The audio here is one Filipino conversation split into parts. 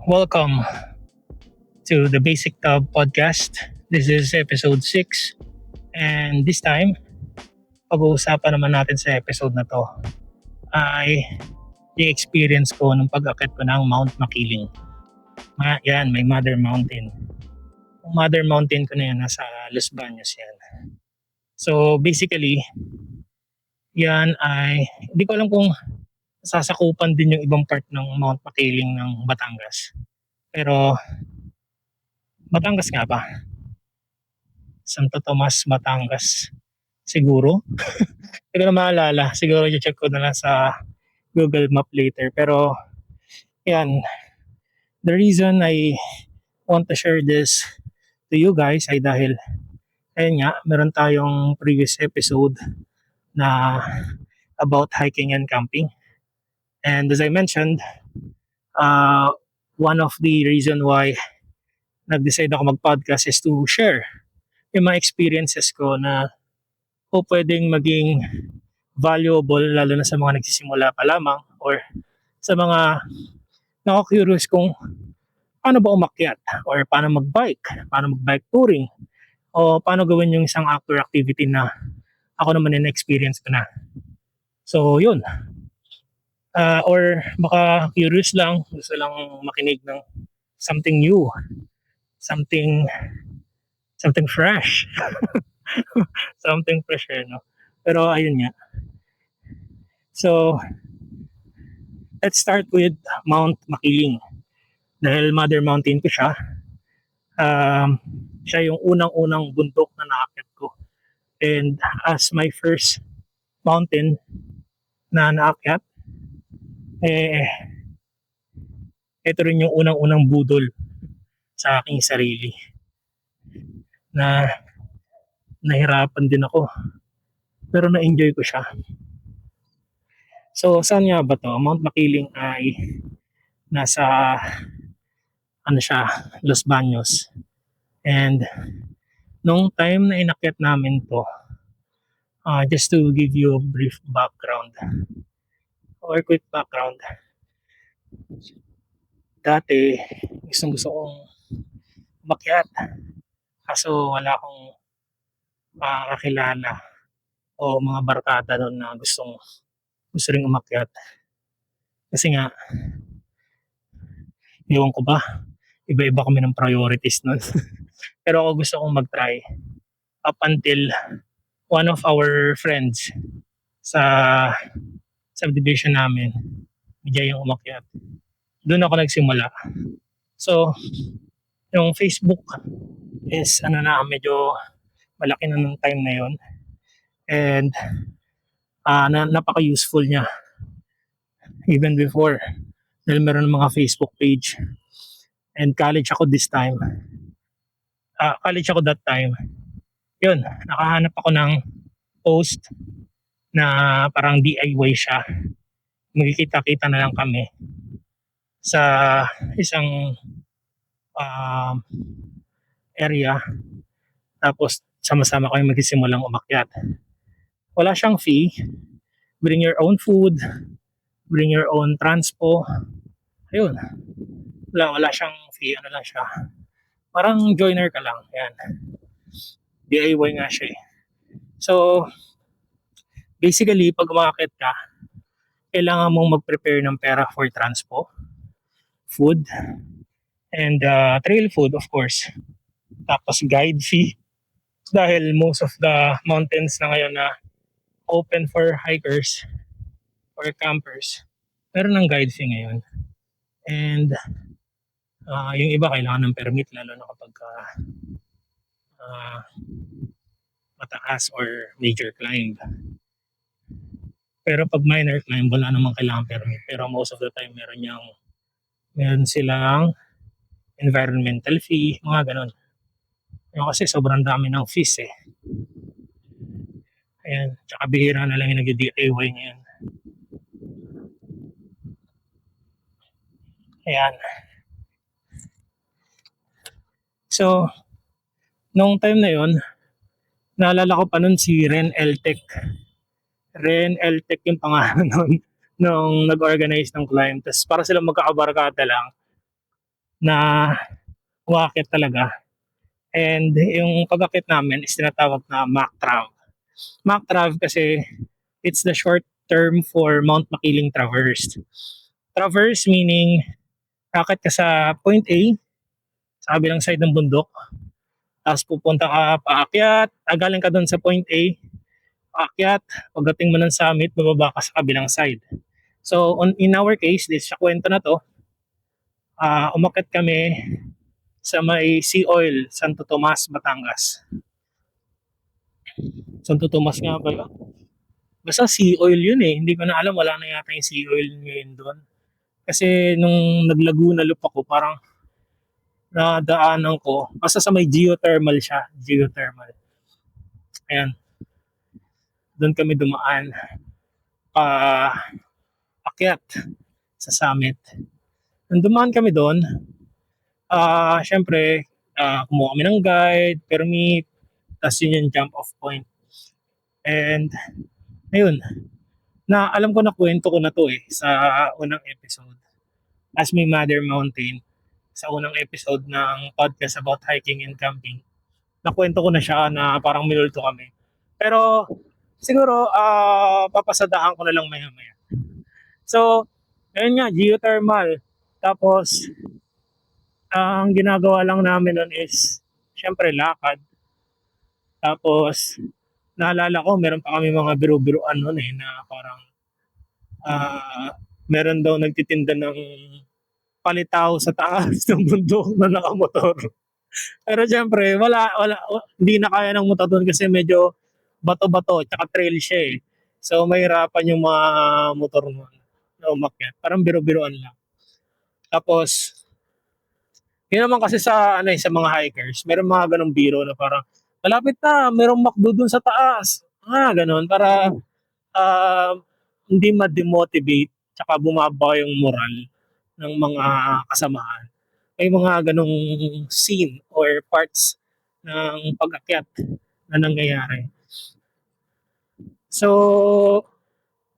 Welcome to the Basic Tub podcast. This is episode 6 and this time, pag-uusapan naman natin sa episode na to ay yung experience ko nung pag-akit ko ng Mount Makiling. Yan, may Mother Mountain. Yung Mother Mountain ko na yan, nasa Los Baños yan. So basically, yan ay, hindi ko alam kung sasakupan din yung ibang part ng Mount Makiling ng Batangas. Pero Batangas nga ba? Santo Tomas, Batangas. Siguro. Hindi ko na maalala. Siguro i-check ko na lang sa Google Map later. Pero, yan. The reason I want to share this to you guys ay dahil, ayun nga, meron tayong previous episode na about hiking and camping. And as I mentioned, one of the reason why nag-decide ako mag-podcast is to share yung mga experiences ko na pwedeng maging valuable lalo na sa mga nagsisimula pa lamang or sa mga naka-curious kung paano ba umakyat or paano mag-bike touring o paano gawin yung isang outdoor activity na ako naman in-experience ko na. So yun. Or baka curious lang, gusto lang makinig ng something new, something fresh. Something fresh, no? Pero ayun nga. So, let's start with Mount Makiling. Dahil Mother Mountain ko siya, siya yung unang-unang bundok na naakyat ko. And as my first mountain na naakyat, ito rin yung unang-unang budol sa aking sarili. Na nahirapan din ako. Pero na-enjoy ko siya. So, saan nga ba to? Mount Makiling ay nasa Los Baños. And nung time na inakyat namin to, just to give you a brief background or quick background. Dati, gusto kong umakyat. Kaso wala akong kakilala o mga barkada doon na gusto ring umakyat. Kasi nga, ewan ko ba, iba-iba kami ng priorities nun. Pero ako gusto kong mag-try up until one of our friends sa subdivision namin, bigay yung umakyat. Doon ako nagsimula. So, yung Facebook is medyo malaki na ng time na yon. And napaka-useful niya even before dahil meron ng mga Facebook page. And college ako that time. Yun, nakahanap ako ng post na parang DIY siya. Magkikita-kita na lang kami sa isang area. Tapos sama-sama kami magsimulang umakyat. Wala siyang fee. Bring your own food. Bring your own transpo. Ayun. Wala siyang fee. Ano lang siya. Parang joiner ka lang. Yan. DIY nga siya eh. So, basically, pag umakyat ka, kailangan mong mag-prepare ng pera for transpo, food, and trail food, of course. Tapos guide fee. Dahil most of the mountains na ngayon na open for hikers or campers, meron ng guide fee ngayon. And yung iba kailangan ng permit lalo na kapag mataas or major climb. Pero pag minor climb, wala namang kailangan permit. Pero most of the time, meron silang environmental fee, mga ganon. Yung kasi sobrang dami ng fees eh. Ayan, tsaka bihira na lang yung nag-DIY ngayon. Ayan. So, nung time na yon, naalala ko pa nun si Ren Eltec. Ren Eltec yung pangalan nun nung nag-organize ng climb. Tapos para silang magkakabarkada lang. na umakyat talaga. And yung pag-akyat namin is tinatawag na MACTRAV. MACTRAV kasi it's the short term for Mount Makiling Traverse. Traverse meaning akit ka sa point A, sa kabilang side ng bundok, tapos pupunta ka paakyat, galing ka doon sa point A, paakyat, pagdating mo ng summit, bababa ka sa kabilang side. So in our case, this sa kwento na to, umakyat kami sa may Sea Oil, Santo Tomas, Batangas. Santo Tomas nga ba yun? Basta Sea Oil yun eh. Hindi ko na alam, wala na yata yung Sea Oil ngayon doon. Kasi nung nag-Laguna Loop ako, parang nadaanan ko. Basta sa may geothermal siya. Geothermal. Ayan. Doon kami dumaan. Akyat sa summit. Nung dumaan kami doon, syempre, kumuha kami ng guide, permit, tapos yun yung jump off point. And, ayun, na alam ko na kwento ko na to eh, sa unang episode. As My Mother Mountain, sa unang episode ng podcast about hiking and camping. Nakwento ko na siya na parang minulto kami. Pero, siguro, papasadahan ko na lang maya-maya. So, ayun nga, geothermal. Tapos, ang ginagawa lang namin nun is, syempre, lakad. Tapos, naalala ko, meron pa kami mga biro-biroan nun eh, na parang, meron daw nagtitinda ng palitaw sa taas ng bundok na nakamotor. Pero syempre, hindi na kaya ng motor doon kasi medyo bato-bato, tsaka trail siya eh. So, mahirapan yung mga motor nun na umakyat. Parang biro-biroan lang. Tapos, yun naman kasi sa mga hikers, meron mga ganong biro na parang, malapit na, merong McDo dun sa taas. Ganon, para hindi ma-demotivate, tsaka bumaba yung moral ng mga kasamahan. May mga ganong scene or parts ng pag-akyat na nangyayari. So,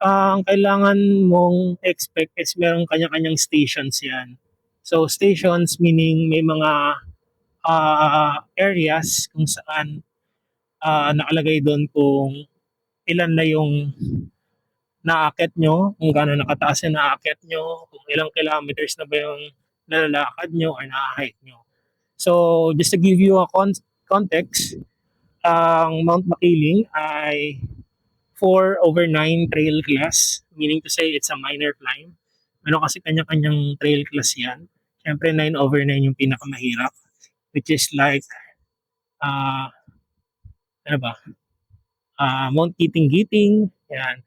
ang kailangan mong expect is merong kanya-kanyang stations yan. So, stations meaning may mga areas kung saan nakalagay doon kung ilan na yung naakyat nyo, kung gaano nakataas yung naakyat nyo, kung ilang kilometers na ba yung nalalakad nyo or na-hike nyo. So, just to give you a context, ang Mount Makiling ay 4/9 trail class, meaning to say it's a minor climb. Meron kasi kanya-kanyang trail class yan. Siyempre 9/9 yung pinakamahirap, which is like, ano ba, Mount Giting-Giting, yan.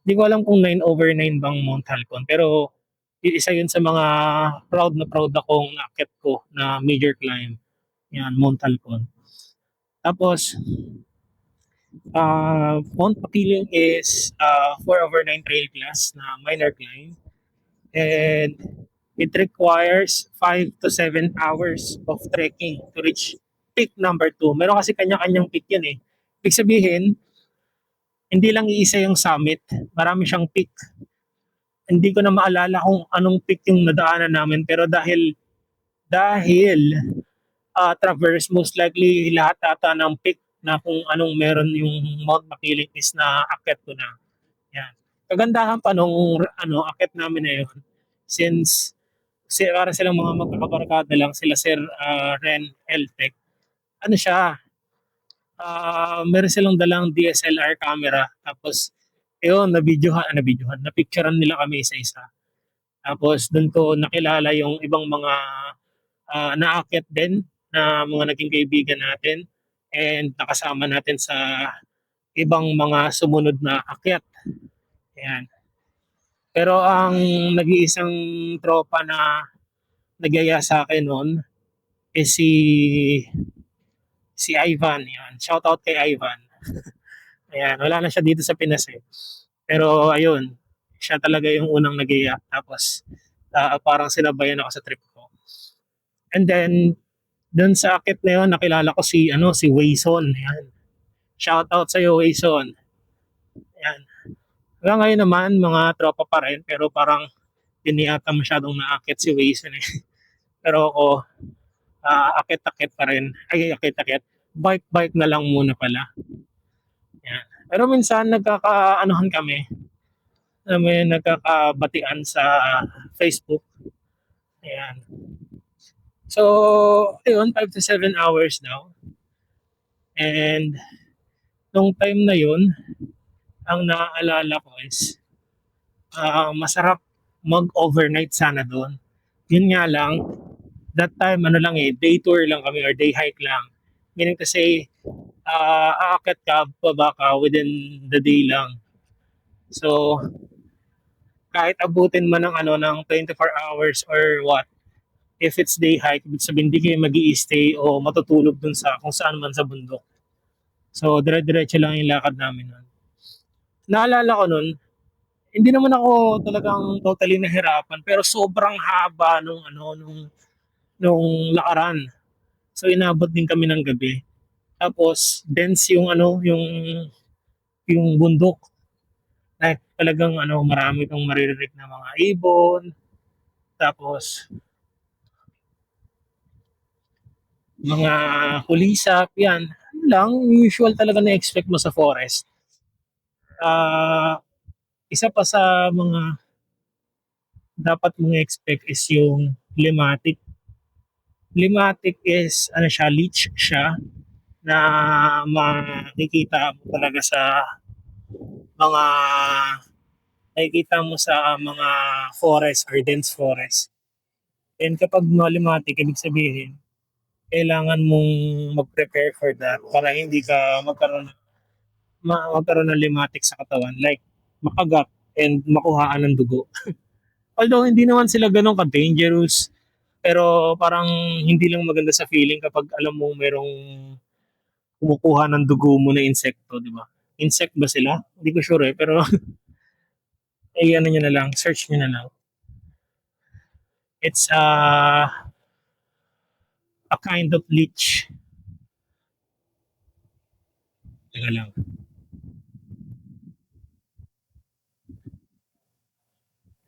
Hindi ko alam kung 9/9 bang Mount Halcon, pero isa yun sa mga proud na proud akong naakyat ko na major climb. Yan, Mount Halcon. Tapos, Mount Makiling is 4/9 trail class na minor climb. And it requires 5 to 7 hours of trekking to reach peak number 2. Meron kasi kanya-kanyang peak yun eh. Ibig sabihin, hindi lang iisa yung summit, marami siyang peak. Hindi ko na maalala kung anong peak yung nadaanan namin, pero dahil traverse, most likely lahat ata ng peak na kung anong meron yung Mount Makiling is na akyat ko na. Yan. Kagandahan pa nung akyat namin na yun, since para silang mga magkakabarkada lang sila Sir Ren Eltec. Ano siya, meron silang dalang DSLR camera. Tapos, yun, napicturean nila kami isa-isa. Tapos, doon ko nakilala yung ibang mga naakyat din na mga naging kaibigan natin and nakasama natin sa ibang mga sumunod na akyat. Ayan. Pero ang nag-iisang tropa na nagyaya sa akin noon is si Ivan. Yan. Shout out kay Ivan. Ayan, wala na siya dito sa Pinas eh. Pero ayun, siya talaga yung unang nagyaya. Tapos parang sinabayan ako sa trip ko. And then doon sa akit na yun, nakilala ko si Wayson. Ayan. Shout out sa iyo, Wayson. Ayan. Hanggang ngayon naman, mga tropa pa rin, pero parang hindi yata masyadong naakit si Wayson eh. Pero ako, akit-akit pa rin. Ay, akit-akit. Bike-bike na lang muna pala. Yan. Pero minsan nagkakaanuhan kami, may nagkakabatian sa Facebook. Ayan. So, ayun, 5 to 7 hours daw. And nung time na yun, ang naaalala ko is masarap mag-overnight sana doon. Yun nga lang, that time ano lang day tour lang kami or day hike lang. Meaning to say, aakyat ka, baba ka within the day lang. So, kahit abutin man ng ng 24 hours or what, if it's day hike, ibig sabihin hindi kayo mag stay o matutulog dun sa kung saan man sa bundok. So, dire-diretso lang yung lakad namin nun. Naalala ko nun, hindi naman ako talagang totally nahirapan pero sobrang haba nung lakaran. So inabot din kami ng gabi. Tapos dense yung yung bundok. Like talagang marami kang maririnig na mga ibon. Tapos mga kulisap yan. Ano lang, usual talaga na expect mo sa forest. Isa pa sa mga dapat mong expect is yung limatic. Limatic is siya, leech siya na makikita mo talaga sa mga nakikita mo sa mga forest or dense forest. And kapag malimatic, ibig sabihin, kailangan mong mag-prepare for that para hindi ka magkaroon ng limatic sa katawan. Like, makagat and makuhaan ng dugo. Although hindi naman sila ganun ka-dangerous, pero parang hindi lang maganda sa feeling kapag alam mo merong kumukuha ng dugo mo na insekto, di ba? Insect ba sila? Hindi ko sure pero ano nyo na lang, search nyo na lang. It's a kind of leech. Teka lang.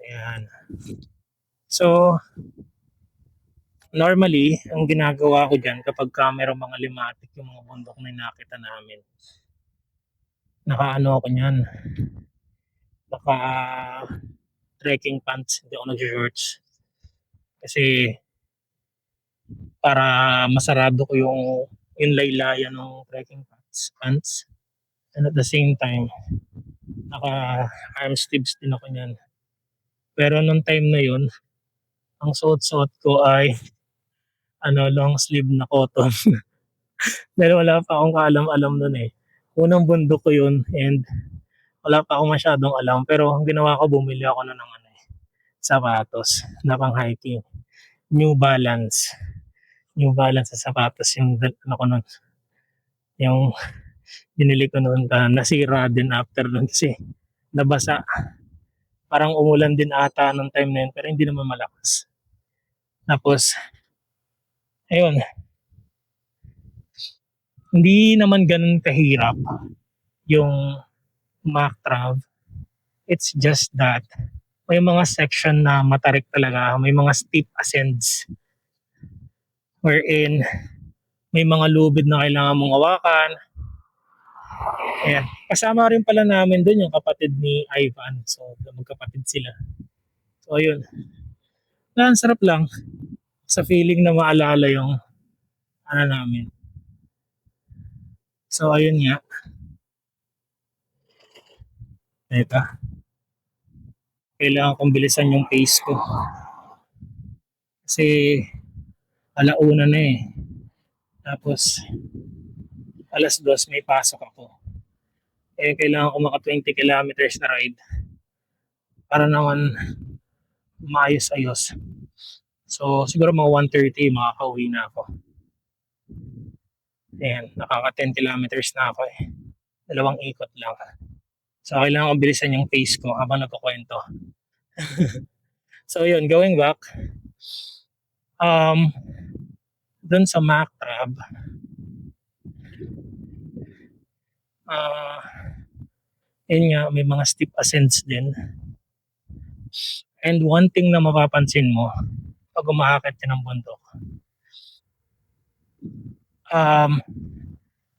Ayan. So, normally, ang ginagawa ko dyan kapag merong mga limatic yung mga bundok na nakita namin, naka ako niyan, naka trekking pants, hindi ako nag-shorts. Kasi para masarado ko yung laylayan ng trekking pants. And at the same time, naka arm sleeves din ako niyan. Pero nung time na yun, ang suot-suot ko ay long sleeve na cotton. Dahil wala pa akong kaalam-alam nun eh. Unang bundok ko yun and wala pa akong masyadong alam. Pero ang ginawa ko, bumili ako ng sapatos na pang hiking. New Balance. New Balance sa sapatos yung ko nun. Yung binili ko noon, nasira din after nun kasi nabasa. Parang umulan din ata nung time na yun pero hindi naman malakas. Tapos, ayun, hindi naman ganun kahirap yung MacTrav. It's just that may mga section na matarik talaga, may mga steep ascents wherein may mga lubid na kailangan mong hawakan. Ayan. Kasama rin pala namin doon yung kapatid ni Ivan. So, magkapatid sila. So, ayun. Ang sarap lang sa feeling na maalala yung namin. So, ayun nga. Ito. Kailangan kong bilisan yung pace ko. Kasi, alauna na eh. Tapos, 2:00 may pasok ako. Kailangan ko maka 20 kilometers na ride para naman maayos-ayos. So, siguro mga 1:30 makakauwi na ako. Ayan, nakaka 10 kilometers na ako eh. 2 ikot lang. So, kailangan ko bilisan yung pace ko habang nagkukwento. So, yun, going back. Doon sa MacTrav, yun nga, may mga steep ascents din. And one thing na mapapansin mo, pag umaakit ka ng bundok. Um,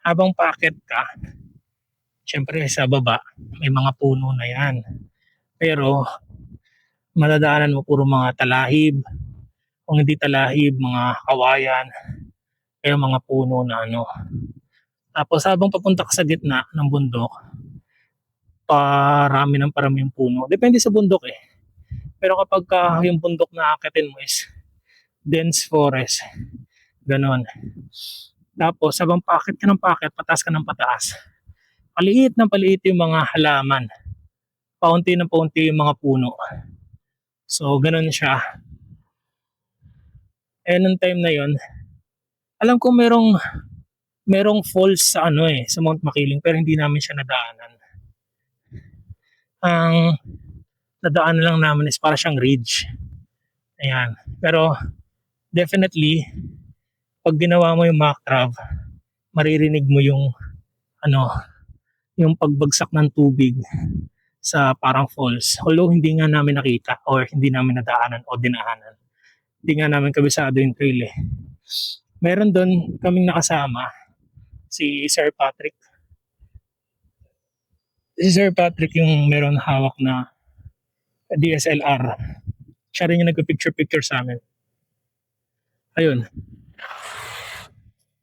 habang paakyat ka, syempre sa baba, may mga puno na yan. Pero madadaanan mo puro mga talahib, kung hindi talahib, mga kawayan, kaya mga puno na ano. Tapos habang papunta ka sa gitna ng bundok, parami yung puno. Depende sa bundok eh. Pero kapag yung bundok na akitin mo is dense forest, ganon. Tapos habang paakit ka ng paakit, pataas ka ng pataas, paliit na paliit yung mga halaman. Paunti na paunti yung mga puno. So ganon siya. Eh nung time na yon, alam ko merong falls sa sa Mount Makiling, pero hindi namin siya nadaanan. Ang nadaanan lang namin is para siyang ridge. Ayan. Pero definitely pag ginawa mo yung mock trav, maririnig mo yung ano, yung pagbagsak ng tubig sa parang falls. Although hindi nga namin nakita or hindi namin nadaanan o dinaanan. Hindi nga namin kabisado yung trail eh. Meron doon kaming nakasama, si Sir Patrick. Si Sir Patrick yung meron hawak na DSLR. Siya rin yung nagpa-picture-picture sa amin. Ayun.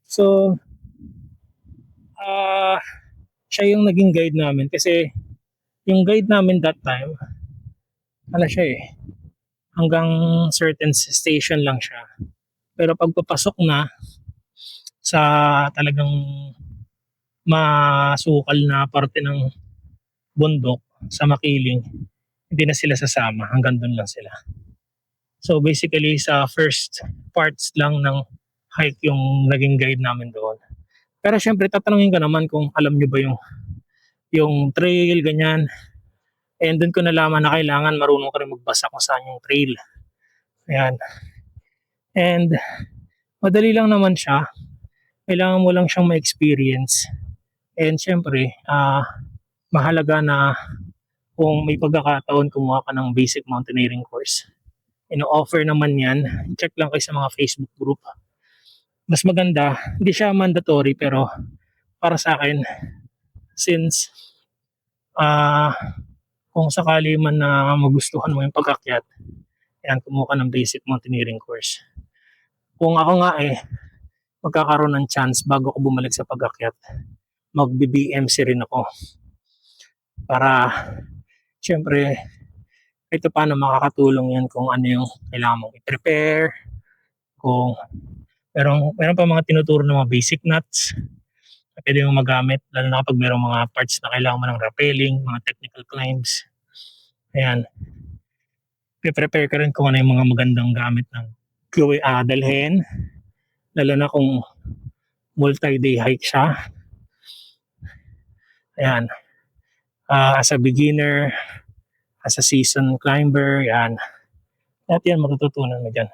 So, siya yung naging guide namin kasi yung guide namin that time, siya hanggang certain station lang siya. Pero pagpapasok na sa talagang masukal na parte ng bundok sa Makiling, hindi na sila sasama, hanggang doon lang sila. So basically sa first parts lang ng hike yung naging guide namin doon. Pero syempre tatanungin ka naman kung alam nyo ba yung trail, ganyan. And doon ko nalaman na kailangan marunong ka rin magbasa kung saan yung trail. Ayan. And madali lang naman siya. Kailangan mo lang siyang ma-experience. And syempre, mahalaga na kung may pagkakataon kumuha ka ng basic mountaineering course. Ino-offer naman yan. Check lang kayo sa mga Facebook group. Mas maganda, hindi siya mandatory pero para sa akin, since kung sakali man na magustuhan mo yung pag-akyat, yan, kumuha ka ng basic mountaineering course. Kung ako nga magkakaroon ng chance bago ko bumalik sa pag-akyat, mag-BMC rin ako. Para, syempre, ito paano makakatulong yan kung ano yung kailangan mong i-prepare, kung meron pa mga tinuturo ng mga basic nuts na pwede mong magamit, lalo na kapag merong mga parts na kailangan mo ng rappelling, mga technical climbs. Ayan. I-prepare ka rin kung ano yung mga magandang gamit ng dalhin, lalo na kung multi-day hike siya. Ayan. As a beginner, as a seasoned climber, yan. Lahat yan matututunan mo dyan.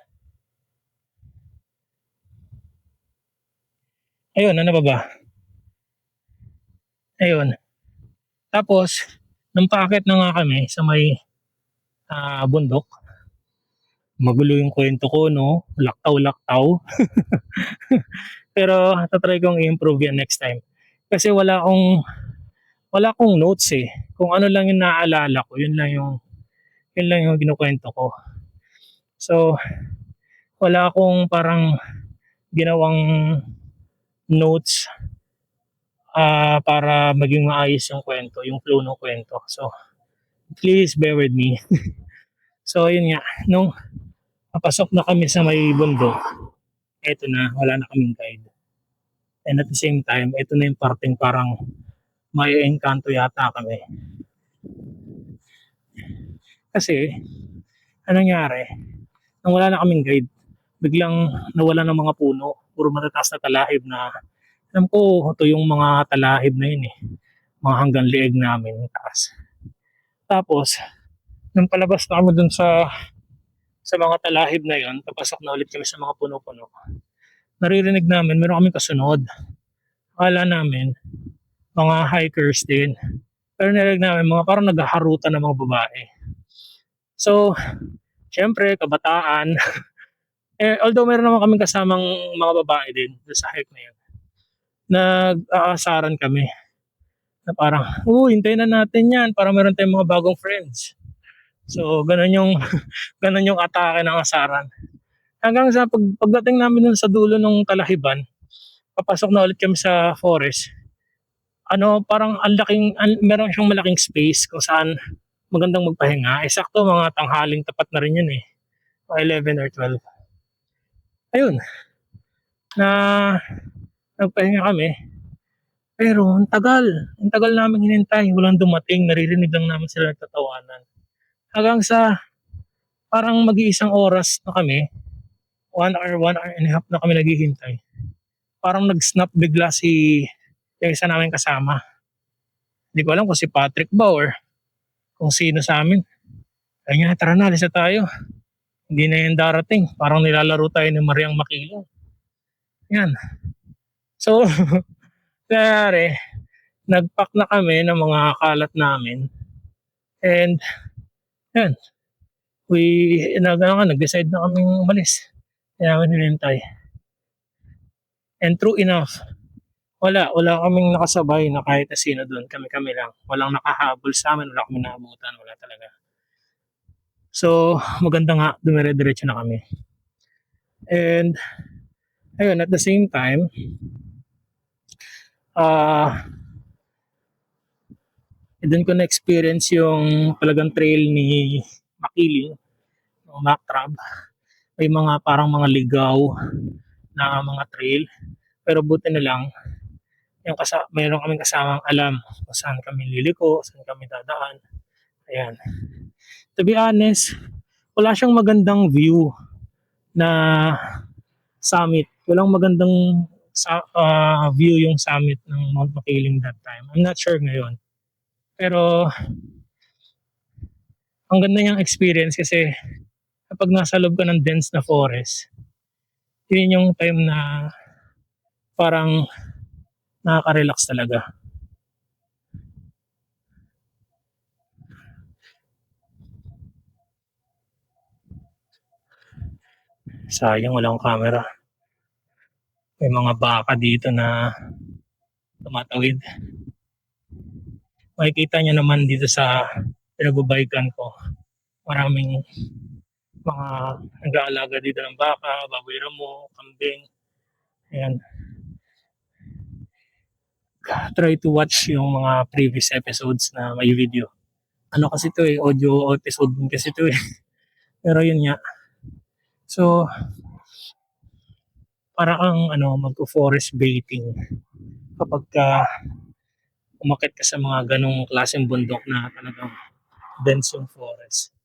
Ayun, ano ba? Ayun. Tapos, nung paakit na nga kami sa may bundok, magulo yung kwento ko, no? Laktaw-laktaw. Pero tatry kong i-improve yan next time. Kasi wala akong notes eh. Kung ano lang yung naaalala ko, yun lang yung kinukwento ko. So, wala akong parang ginawang notes para maging maayos yung kwento, yung flow ng kwento. So, please bear with me. So, yun nga, nung papasok na kami sa may bundok, eto na, wala na kaming guide. And at the same time, ito na yung parting parang may engkanto yata kami. Kasi, anong nangyari? Nung wala na kaming guide, biglang nawala ng mga puno, puro matataas na talahib na, alam ko, ito yung mga talahib na yun mga hanggang leeg namin taas. Tapos, nung palabas na kami dun sa mga talahib na yun, papasok na ulit kami sa mga puno-puno, naririnig namin, meron kaming kasunod. Akala namin, mga hikers din. Pero narinig namin, mga parang naghaharutan ng mga babae. So, syempre, kabataan, Although meron naman kaming kasamang mga babae din doon sa hike na yun. Nag-aasaran kami na parang, hintayin na natin yan para meron tayong mga bagong friends. So, ganun yung, ganun yung atake ng asaran. Hanggang sa pagdating namin dun sa dulo ng Talahiban, papasok na ulit kami sa forest. Parang meron siyang malaking space kung saan magandang magpahinga. Sakto mga tanghaling tapat na rin yun eh. 11 or 12. Ayun, na nagpahinga kami. Pero ang tagal namin hinintay, walang dumating, naririnig lang namin sila nagtatawanan. Hanggang sa parang mag-iisang oras na kami, 1 hour and a half na kami naghihintay. Parang nag-snap bigla yung isa namin kasama. Hindi ko alam kung si Patrick ba or kung sino sa amin. Kaya nga, tara na, alis na tayo. Hindi na yan darating. Parang nilalaro tayo ni Mariang Makiling. Yan. So, kaya nag-pack na kami ng mga kalat namin. And, yan. Nag-decide na kaming umalis. Kaya namin hinintay. And true enough, wala kaming nakasabay na kahit na sino doon. Kami lang. Walang nakahabol sa amin, wala kaming naabutan, wala talaga. So, maganda nga, dumire-diretso na kami. And, ayun, at the same time, doon ko na-experience yung talagang trail ni Makiling, ng Mactrab. May parang mga ligaw na mga trail. Pero buti na lang, mayroon kaming kasamang alam kung saan kami liliko, saan kami dadaan. Ayan. To be honest, wala siyang magandang view na summit. Walang magandang view yung summit ng Mount Makiling that time. I'm not sure ngayon. Pero ang ganda niyang experience kasi kapag nasa loob ka ng dense na forest, yun yung time na parang nakaka-relax talaga. Sayang walang camera. May mga baka dito na tumatawid. Makikita niyo naman dito sa pinagbabaykan ko. Maraming mga nag-aalaga dito ng baka, baboy ramo, kambing. Ayan. Try to watch yung mga previous episodes na may video. Kasi to audio episode din kasi to Pero yun nga. So, para kang magko-forest baiting kapag umakit ka sa mga ganong klaseng bundok na talagang dense yung forest.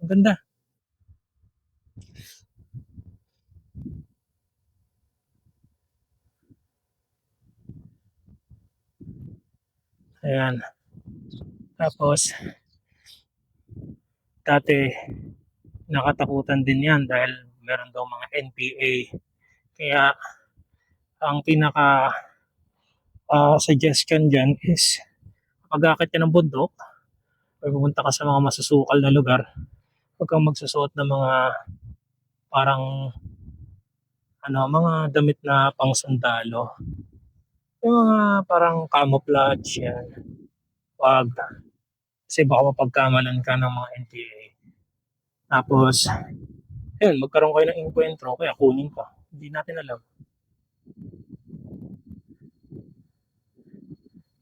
Ang ganda. Ayan. Tapos, dati nakatakutan din yan dahil meron daw mga NPA. Kaya, ang pinaka suggestion dyan is pag-akit ka ng bundok o pumunta ka sa mga masusukal na lugar, huwag kang magsusuot ng mga parang mga damit na pang sundalo. Yung mga parang camouflage yan. Wag. Kasi baka mapagkamalan ka ng mga NPA. Tapos, magkaroon kayo ng enkwentro, kaya kunin ka. Hindi natin alam.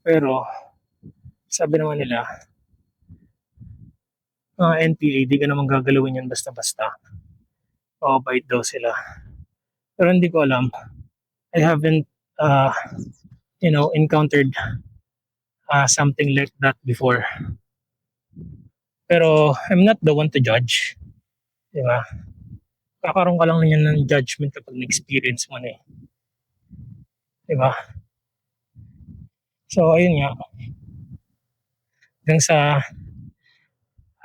Pero, sabi naman nila, mga NPA, di ka naman gagalawin yan basta-basta. O, bait daw sila. Pero hindi ko alam. I haven't, encountered something like that before. Pero, I'm not the one to judge. Diba? Kakaroon ka lang niyan ng judgment kapag na-experience mo na eh. Diba? So, ayun nga. Hanggang sa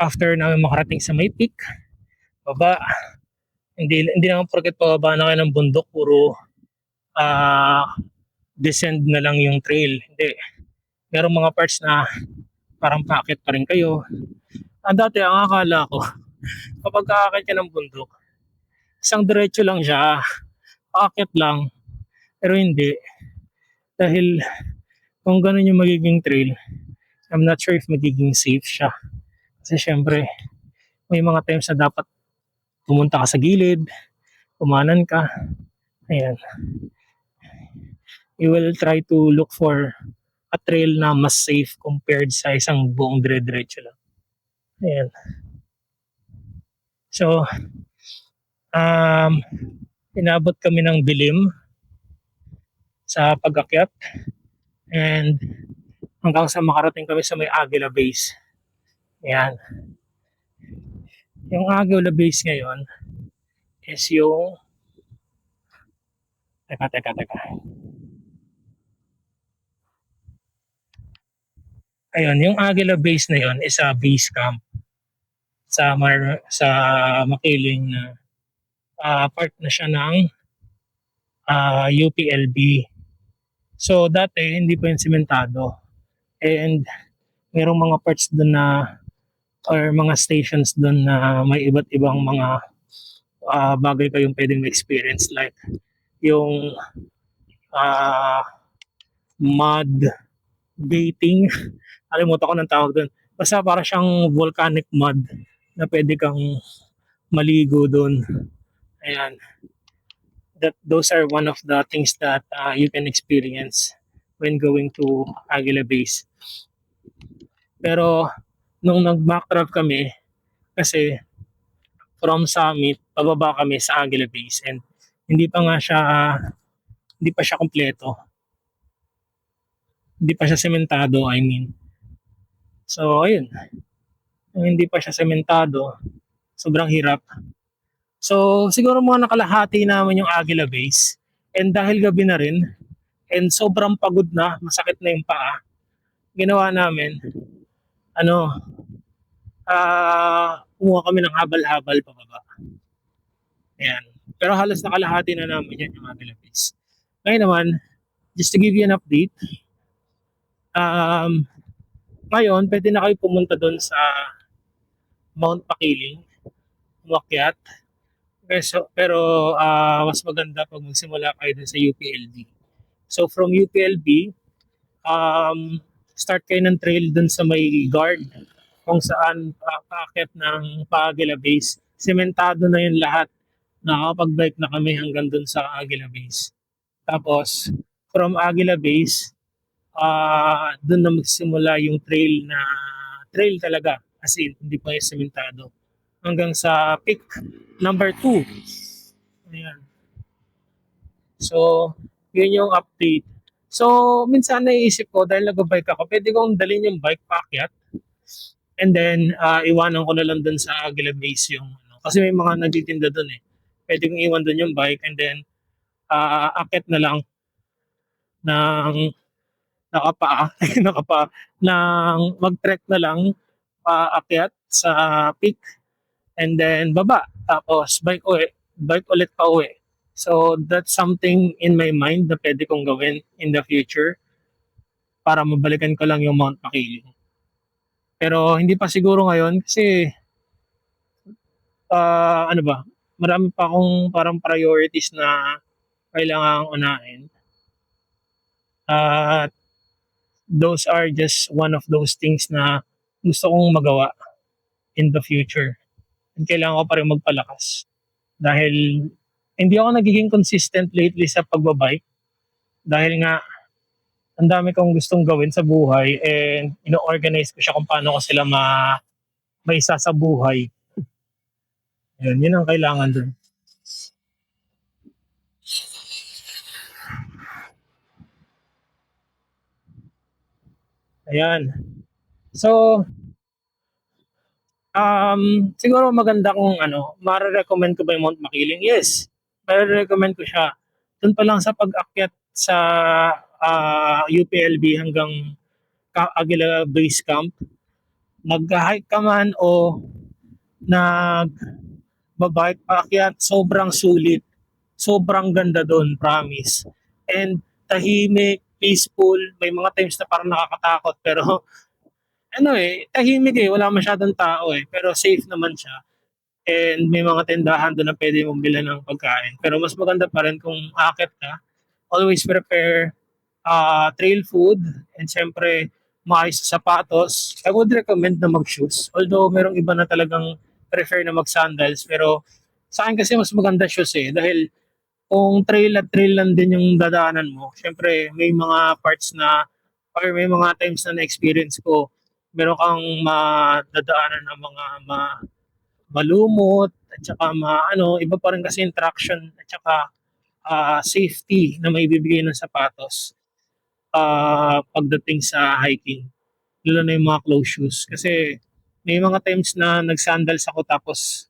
after namin makarating sa may peak, baba, hindi naman porket pababa na kayo ng bundok, puro descend na lang yung trail. Hindi. Merong mga parts na parang packet pa rin kayo. Dati, ang akala ko, kapag kakakit ka ng bundok, Isang diretso lang siya, paakyat lang. Pero hindi, dahil kung ganun yung magiging trail, I'm not sure if magiging safe siya. Kasi syempre, may mga times na dapat pumunta ka sa gilid, kumanan ka, ayan. You will try to look for a trail na mas safe compared sa isang buong dire-diretso lang. Ayan. So, um, inabot kami ng dilim sa pag-akyat and hanggang sa makarating kami sa may Aguila Base. Ayan. Yung Aguila Base ngayon is yung teka. Ayun, yung Aguila Base na yun is a base camp sa Makiling na part na siya ng UPLB. So dati hindi pa yung sementado and merong mga parts doon na or mga stations doon na may iba't ibang mga bagay kayong pwedeng ma-experience like yung uh, mud baiting. Alimutan ko ng tawag doon. Basta para siyang volcanic mud na pwede kang maligo doon. Ayan. Those are one of the things that you can experience when going to Aguila Base. Pero nung nag-backtrack kami, kasi from summit, pababa kami sa Aguila Base and hindi pa nga siya, hindi pa siya kompleto. Hindi pa siya sementado, I mean. So, ayun. Hindi pa siya sementado. Sobrang hirap. So, siguro mga nakalahati naman yung Aguila Base. And dahil gabi na rin, and sobrang pagod na, masakit na yung paa, ginawa namin, kumuha kami ng habal-habal pababa. Ayan. Pero halos nakalahati na namin yan yung Aguila Base. Ngayon naman, just to give you an update, ngayon, pwede na kayo pumunta doon sa Mount Pakiling, umakyat. Pero mas maganda pag magsimula kayo dun sa UPLB. So from UPLB, start kayo ng trail dun sa may guard kung saan paakyat ng Aguila Base. Sementado na yun lahat. Nakakapag-bike na kami hanggang dun sa Aguila Base. Tapos, from Aguila Base, dun na magsimula yung trail talaga. As in, hindi pa yung sementado. Hanggang sa peak number 2. Ayan. So, yun yung update. So, minsan naiisip ko, dahil nag-bike ako, pwede kong dalhin yung bike paakyat. And then, iwanan ko na lang dun sa Aguila Base yung, kasi may mga nagtitinda dun eh. Pwede kong iwan dun yung bike and then, akyat na lang ng nakapa, ng mag-trek na lang, paakyat sa peak and then baba. Tapos bike ulit pa uwi. So that's something in my mind na pwede kong gawin in the future para mabalikan ko lang yung Mount Makiling. Pero hindi pa siguro ngayon kasi marami pa akong parang priorities na kailangang unahin. At those are just one of those things na gusto kong magawa in the future. And kailangan ko pa rin magpalakas. Dahil hindi ako nagiging consistent lately sa pagbabike. Dahil nga, ang dami kong gustong gawin sa buhay and ino-organize ko siya kung paano ko sila maisa sa buhay. Yun ang kailangan dun. Ayan. So, siguro maganda kung mare-recommend ko ba yung Mount Makiling? Yes, mare-recommend ko siya. Doon pa lang sa pag-akyat sa UPLB hanggang Aguila Base Camp, nag-hike ka man o nag-bike paakyat, sobrang sulit. Sobrang ganda doon, promise. And tahimik, peaceful, may mga times na parang nakakatakot pero tahimik wala masyadong tao pero safe naman siya. And may mga tindahan doon na pwede mong bilhan ng pagkain. Pero mas maganda pa rin kung aakyat ka, always prepare trail food, and siyempre maayos sa sapatos. I would recommend na mag-shoes. Although merong iba na talagang prefer na mag-sandals, pero sa akin kasi mas maganda shoes dahil kung trail at trail lang din yung dadaanan mo, siyempre may mga parts na or may mga times na na-experience ko, meron kang madadaanan ng mga malumot at saka iba pa rin kasi yung traction at saka safety na may bibigay ng sapatos pagdating sa hiking. Lalo na yung mga closed shoes. Kasi may mga times na nag-sandals ako tapos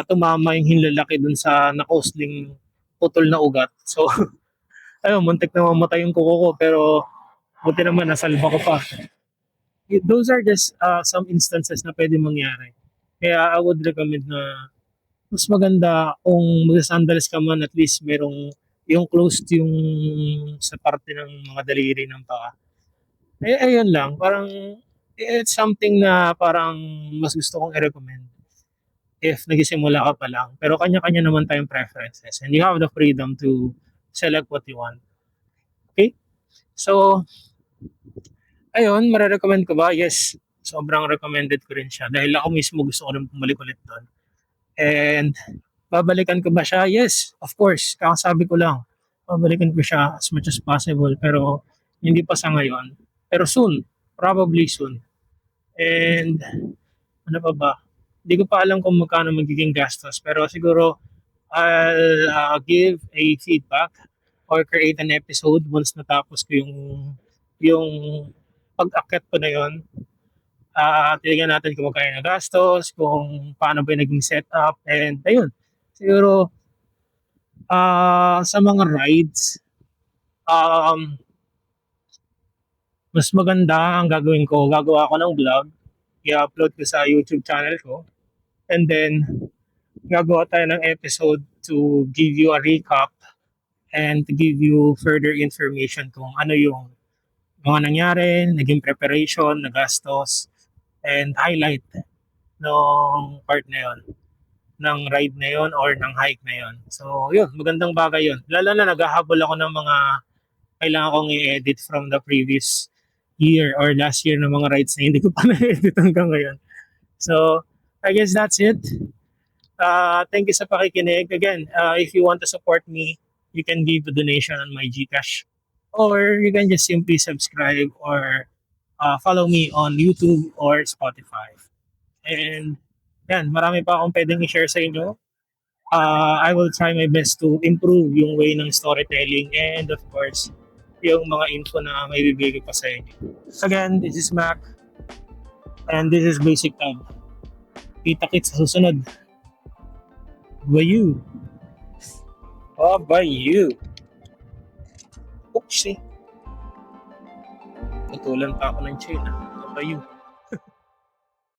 tumama yung hinlalaki dun sa nakausling putol na ugat. So, ayun, muntik na mamatay yung kuko ko pero buti naman nasalba ko pa. Those are just some instances na pwede mangyari. Kaya I would recommend na mas maganda kung mag-sandals ka man, at least merong yung closed yung sa parte ng mga daliri ng paa. Ayun lang, parang it's something na parang mas gusto kong i-recommend if nagsisimula ka pa lang. Pero kanya-kanya naman tayong preferences and you have the freedom to select what you want. Okay? So, ayun, marirecommend ko ba? Yes, sobrang recommended ko rin siya dahil ako mismo gusto ko rin bumalik ulit doon. And babalikan ko ba siya? Yes, of course. Kakasabi ko lang, babalikan ko siya as much as possible pero hindi pa sa ngayon. Pero soon, probably soon. And ano pa ba? Hindi ko pa alam kung magkano magiging gastos pero siguro I'll give a feedback or create an episode once natapos ko yung pag-akyat ko na yon. Tignan natin kung magkano na gastos, kung paano ba yung naging setup, and ayun. Siguro sa mga rides, um, mas maganda ang gagawin ko. Gagawa ko ng vlog, i-upload ko sa YouTube channel ko, and then gagawa tayo ng episode to give you a recap and to give you further information kung ano yung mga nangyari, naging preparation, nagastos, and highlight ng part na yon, ng ride na yon or ng hike na yon. So, yun, magandang bagay yun. Lalo na naghahabol ako ng mga kailangan kong i-edit from the previous year or last year ng mga rides na hindi ko pa na-edit hanggang ngayon. So, I guess that's it. Thank you sa pakikinig. Again, if you want to support me, you can give a donation on my GCash. Or you can just simply subscribe or follow me on YouTube or Spotify. And yan, marami pa akong pwedeng i-share sa inyo. I will try my best to improve yung way ng storytelling and of course, yung mga info na may bibigay pa sa inyo. Again, this is Mac and this is Basic Tab. Kita-kits sa susunod. Bayou. Bayou. Oopsie. Putulan pa ako ng chain. Bayou.